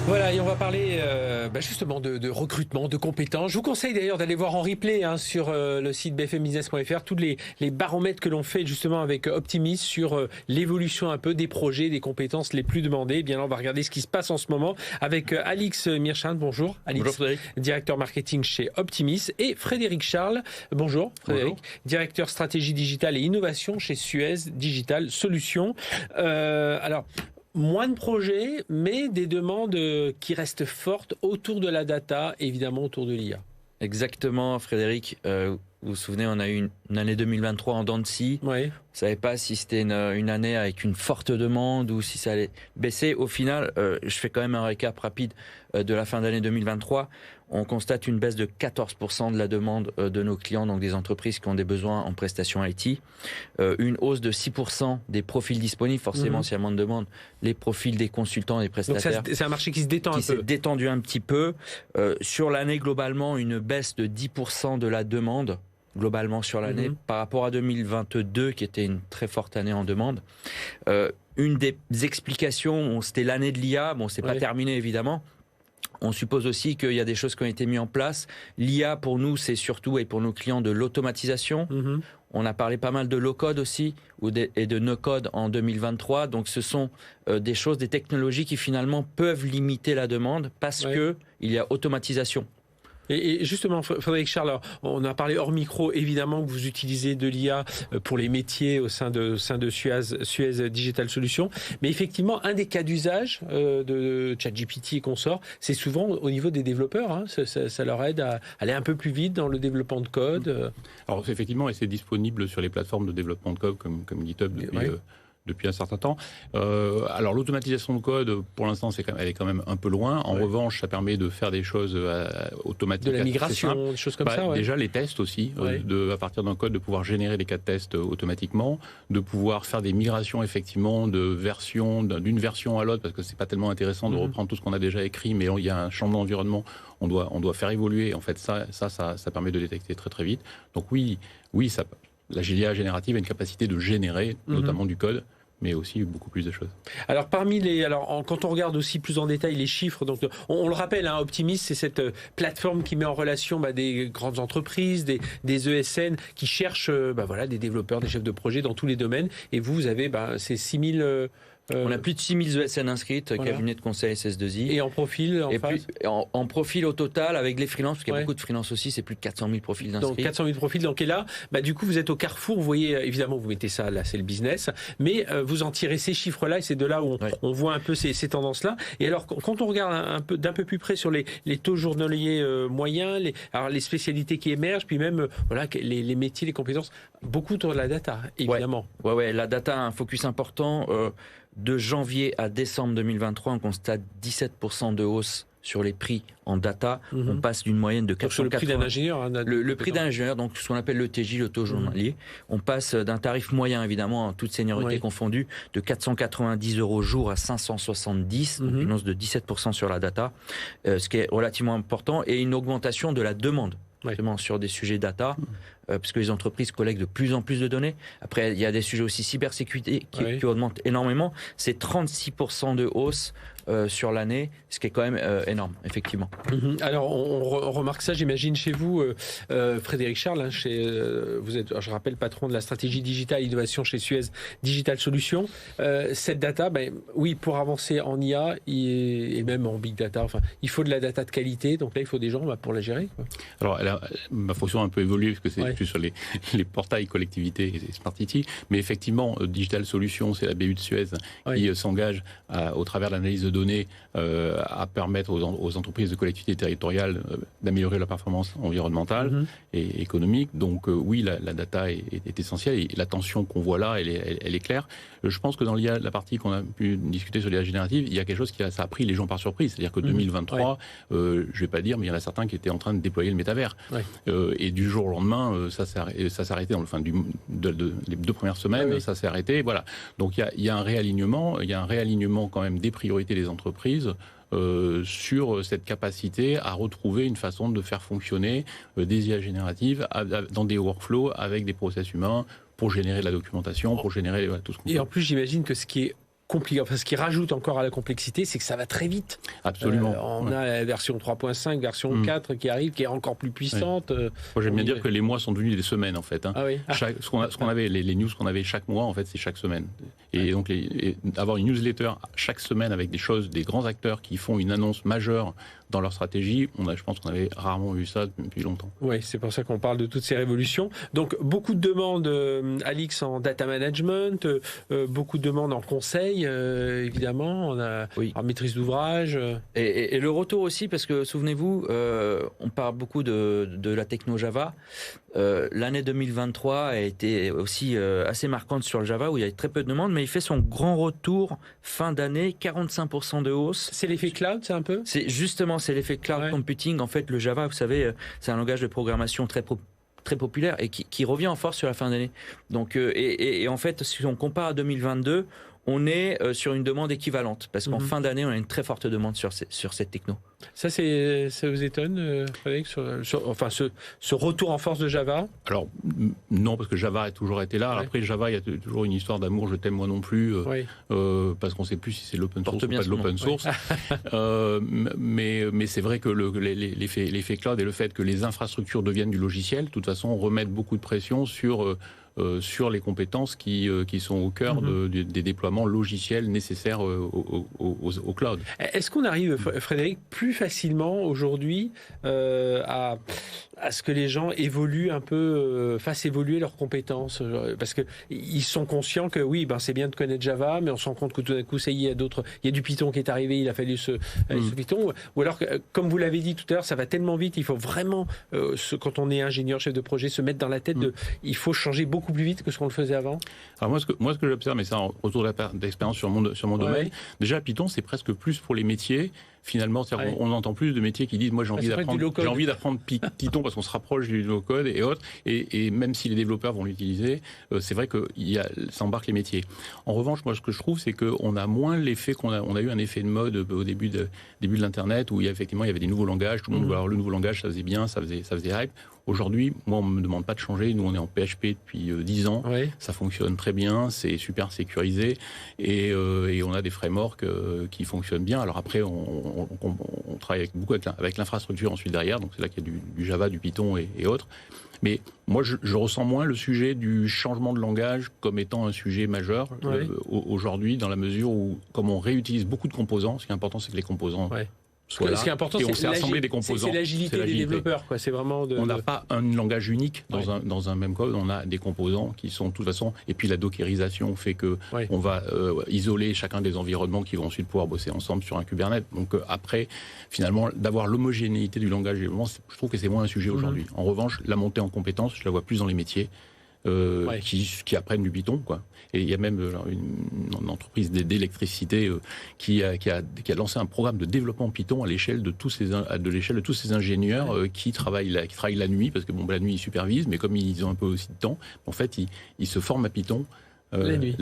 Voilà, et on va parler justement de recrutement, de compétences. Je vous conseille d'ailleurs d'aller voir en replay sur le site bfmbusiness.fr tous les baromètres que l'on fait justement avec Optimis sur l'évolution un peu des projets, des compétences les plus demandées. Eh bien là, on va regarder ce qui se passe en ce moment avec Alix Mirchan. Bonjour Alix, bonjour Frédéric. Directeur marketing chez Optimis, et Frédéric Charles. Bonjour Frédéric, bonjour. Directeur stratégie digitale et innovation chez Suez Digital Solutions. Alors, moins de projets, mais des demandes qui restent fortes autour de la data, évidemment autour de l'IA. Exactement, Frédéric. Vous vous souvenez, on a eu une année 2023 en dents de scie. Oui. On ne savait pas si c'était une année avec une forte demande ou si ça allait baisser. Au final, je fais quand même un récap rapide de la fin d'année 2023. On constate une baisse de 14% de la demande de nos clients, donc des entreprises qui ont des besoins en prestations IT. Une hausse de 6% des profils disponibles. Forcément, s'il y a moins de demande, les profils des consultants et des prestataires. Donc c'est un marché qui se détend un peu. Qui s'est détendu un petit peu. Sur l'année, globalement, une baisse de 10% de la demande. Globalement sur l'année, par rapport à 2022, qui était une très forte année en demande. Une des explications, c'était l'année de l'IA. Bon, c'est pas terminé, évidemment. On suppose aussi qu'il y a des choses qui ont été mises en place. L'IA, pour nous, c'est surtout, et pour nos clients, de l'automatisation. On a parlé pas mal de low-code aussi, et de no-code en 2023. Donc, ce sont des choses, des technologies qui, finalement, peuvent limiter la demande parce qu'il y a automatisation. Et justement, Frédéric Charles, on a parlé hors micro, évidemment, que vous utilisez de l'IA pour les métiers au sein de Suez Digital Solutions. Mais effectivement, un des cas d'usage de ChatGPT et consorts, c'est souvent au niveau des développeurs. Hein, ça leur aide à aller un peu plus vite dans le développement de code. Alors, effectivement, et c'est disponible sur les plateformes de développement de code comme GitHub depuis un certain temps. Alors l'automatisation de code, pour l'instant, elle est quand même un peu loin. En revanche, ça permet de faire des choses automatiques. De la migration, des choses comme ça. Déjà les tests aussi, à partir d'un code, de pouvoir générer des cas de tests automatiquement, de pouvoir faire des migrations effectivement d'une version à l'autre, parce que c'est pas tellement intéressant de reprendre tout ce qu'on a déjà écrit, mais il y a un changement d'environnement, on doit faire évoluer. En fait, ça permet de détecter très très vite. Donc oui, la GIA générative a une capacité de générer notamment du code, mais aussi beaucoup plus de choses. Alors quand on regarde aussi plus en détail les chiffres, donc on le rappelle, hein, Optimis, c'est cette plateforme qui met en relation des grandes entreprises, des ESN qui cherchent des développeurs, des chefs de projet dans tous les domaines. Et vous avez ces 6000... On a plus de 6000 ESN inscrites, cabinets de conseil SS2I. Et en profil, en profil au total, avec les freelances, parce qu'il y a beaucoup de freelances aussi, c'est plus de 400 000 profils d'inscrits. Donc 400 000 profils, donc et là, du coup, vous êtes au carrefour, vous voyez, évidemment, vous mettez ça, là, c'est le business, mais vous en tirez ces chiffres-là, et c'est de là où on voit un peu ces tendances-là. Et alors, quand on regarde d'un peu plus près sur les taux journaliers moyens, les spécialités qui émergent, puis même les métiers, les compétences, beaucoup autour de la data, évidemment. La data a un focus important. De janvier à décembre 2023, on constate 17% de hausse sur les prix en data. On passe d'une moyenne de 480... Sur le prix d'un ingénieur. Hein, le prix d'un ingénieur, donc ce qu'on appelle le TJ, le taux journalier. On passe d'un tarif moyen, évidemment, en toute seniorité confondue, de 490 € jour à 570, donc une hausse de 17% sur la data, ce qui est relativement important, et une augmentation de la demande. Justement sur des sujets data, parce que les entreprises collectent de plus en plus de données. Après, il y a des sujets aussi cybersécurité qui augmentent énormément. C'est 36% de hausse sur l'année, ce qui est quand même énorme, effectivement. Alors, on remarque ça, j'imagine, chez vous, Frédéric Charles, hein, vous êtes, je rappelle, patron de la stratégie digitale innovation chez Suez Digital Solutions. Cette data, pour avancer en IA et même en big data, il faut de la data de qualité, donc là, il faut des gens pour la gérer. Alors, ma fonction a un peu évolué, parce que c'est plus sur les portails collectivités et Smart City, mais effectivement, Digital Solutions, c'est la BU de Suez qui s'engage au travers de l'analyse de données à permettre aux entreprises de collectivités territoriales d'améliorer la performance environnementale et économique. Donc la data est essentielle, et l'attention qu'on voit là, elle est claire. Je pense que dans l'IA, la partie qu'on a pu discuter sur l'IA générative, il y a quelque chose ça a pris les gens par surprise. C'est-à-dire que 2023, je ne vais pas dire, mais il y en a certains qui étaient en train de déployer le métavers. Et du jour au lendemain, ça s'est arrêté les 2 premières semaines, ça s'est arrêté. Voilà. Donc il y a un réalignement, quand même des priorités des entreprises sur cette capacité à retrouver une façon de faire fonctionner des IA génératives dans des workflows avec des process humains pour générer de la documentation, pour générer tout ce qu'on fait. Et en plus, j'imagine que ce qui est compliqué. Enfin, ce qui rajoute encore à la complexité, c'est que ça va très vite. Absolument. On a la version 3.5, version 4 qui arrive, qui est encore plus puissante. Moi, j'aime bien dire que les mois sont devenus des semaines, en fait. Ah oui. Ce qu'on avait, les news qu'on avait chaque mois, en fait, c'est chaque semaine. Et donc, avoir une newsletter chaque semaine avec des grands acteurs qui font une annonce majeure dans leur stratégie, je pense qu'on avait rarement vu ça depuis longtemps. Oui, c'est pour ça qu'on parle de toutes ces révolutions. Donc, beaucoup de demandes, Alix, en data management, beaucoup de demandes en conseil, évidemment, en maîtrise d'ouvrage. Et le retour aussi, parce que souvenez-vous, on parle beaucoup de la techno Java. L'année 2023 a été aussi assez marquante sur le Java, où il y a très peu de demandes, mais il fait son grand retour fin d'année, 45% de hausse. C'est l'effet cloud, c'est un peu ? C'est l'effet cloud computing. En fait, le Java, vous savez, c'est un langage de programmation très populaire et qui revient en force sur la fin d'année. Donc, et en fait, si on compare à 2022, on est sur une demande équivalente, parce qu'en fin d'année, on a une très forte demande sur cette techno. Ça vous étonne, Frédéric, ce retour en force de Java ? Alors, non, parce que Java a toujours été là. Après, Java, il y a toujours une histoire d'amour, je t'aime moi non plus, parce qu'on ne sait plus si c'est l'open source ou pas de l'open source. Mais c'est vrai que l'effet cloud et le fait que les infrastructures deviennent du logiciel, de toute façon, remettent beaucoup de pression sur les compétences qui sont au cœur des déploiements logiciels nécessaires au cloud. Est-ce qu'on arrive, Frédéric, plus facilement aujourd'hui à ce que les gens évoluent un peu, fassent évoluer leurs compétences ? Parce qu'ils sont conscients que oui, c'est bien de connaître Java, mais on se rend compte que tout d'un coup, il y a du Python qui est arrivé, il a fallu ce Python. Ou alors, comme vous l'avez dit tout à l'heure, ça va tellement vite, il faut vraiment, quand on est ingénieur, chef de projet, se mettre dans la tête il faut changer beaucoup plus vite que ce qu'on le faisait avant. Alors moi, ce que j'observe, mais ça en retour d'expérience sur mon domaine, déjà Python, c'est presque plus pour les métiers. Finalement, on entend plus de métiers qui disent moi j'ai envie d'apprendre Python parce qu'on se rapproche du low-code et autres, et même si les développeurs vont l'utiliser, c'est vrai que ça embarque les métiers. En revanche, moi ce que je trouve, c'est qu'on a moins l'effet on a eu un effet de mode au début de l'internet où effectivement il y avait des nouveaux langages, tout le monde voulait avoir le nouveau langage, ça faisait bien, ça faisait hype. Aujourd'hui, moi on me demande pas de changer, nous on est en PHP depuis 10 ans, ça fonctionne très bien, c'est super sécurisé et on a des frameworks qui fonctionnent bien. Alors après on travaille beaucoup avec l'infrastructure ensuite derrière, donc c'est là qu'il y a du Java, du Python et autres. Mais moi, je ressens moins le sujet du changement de langage comme étant un sujet majeur aujourd'hui, dans la mesure où, comme on réutilise beaucoup de composants, ce qui est important, c'est que les composants soient là. Ce qui est important, c'est l'agilité des développeurs. C'est vraiment on n'a pas un langage unique dans un même code, on a des composants qui sont de toute façon... Et puis la dockerisation fait que on va isoler chacun des environnements qui vont ensuite pouvoir bosser ensemble sur un Kubernetes. Donc après, finalement, d'avoir l'homogénéité du langage, je trouve que c'est moins un sujet aujourd'hui. En revanche, la montée en compétences, je la vois plus dans les métiers. Qui apprennent du Python, quoi. Et il y a même une entreprise d'électricité qui a lancé un programme de développement Python à l'échelle de tous ces ingénieurs qui travaillent la nuit, parce que la nuit ils supervisent, mais comme ils ont un peu aussi de temps, en fait ils se forment à Python. La nuit.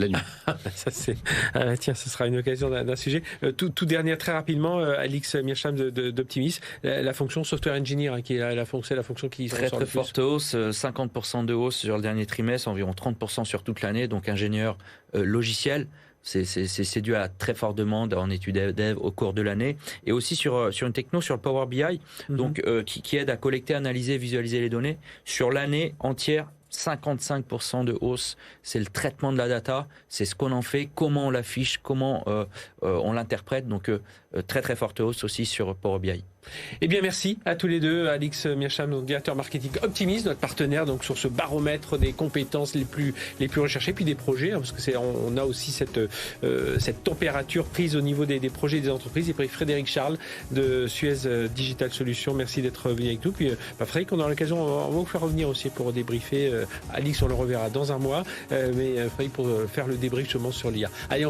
Tiens, ce sera une occasion d'un sujet. Tout dernier, très rapidement, Alix Mearsham d'Optimis, la fonction software engineer, qui est la fonction qui très forte hausse, 50% de hausse sur le dernier trimestre, environ 30% sur toute l'année, donc ingénieur logiciel. C'est dû à la très forte demande en études dev au cours de l'année, et aussi sur une techno, sur le Power BI, donc qui aide à collecter, analyser, visualiser les données sur l'année entière. 55% de hausse, c'est le traitement de la data, c'est ce qu'on en fait, comment on l'affiche, comment on l'interprète, donc très très forte hausse aussi sur Power BI. Eh bien merci à tous les deux, Alix Mearsham, directeur marketing Optimis, notre partenaire donc sur ce baromètre des compétences les plus recherchées, puis des projets, parce que on a aussi cette température prise au niveau des projets des entreprises. Et puis Frédéric Charles de Suez Digital Solutions, merci d'être venu avec nous. Puis Frédéric, on aura l'occasion, on va vous faire revenir aussi pour débriefer. Alix, on le reverra dans un mois, mais Frédéric pour faire le débrief justement sur l'IA. Allez,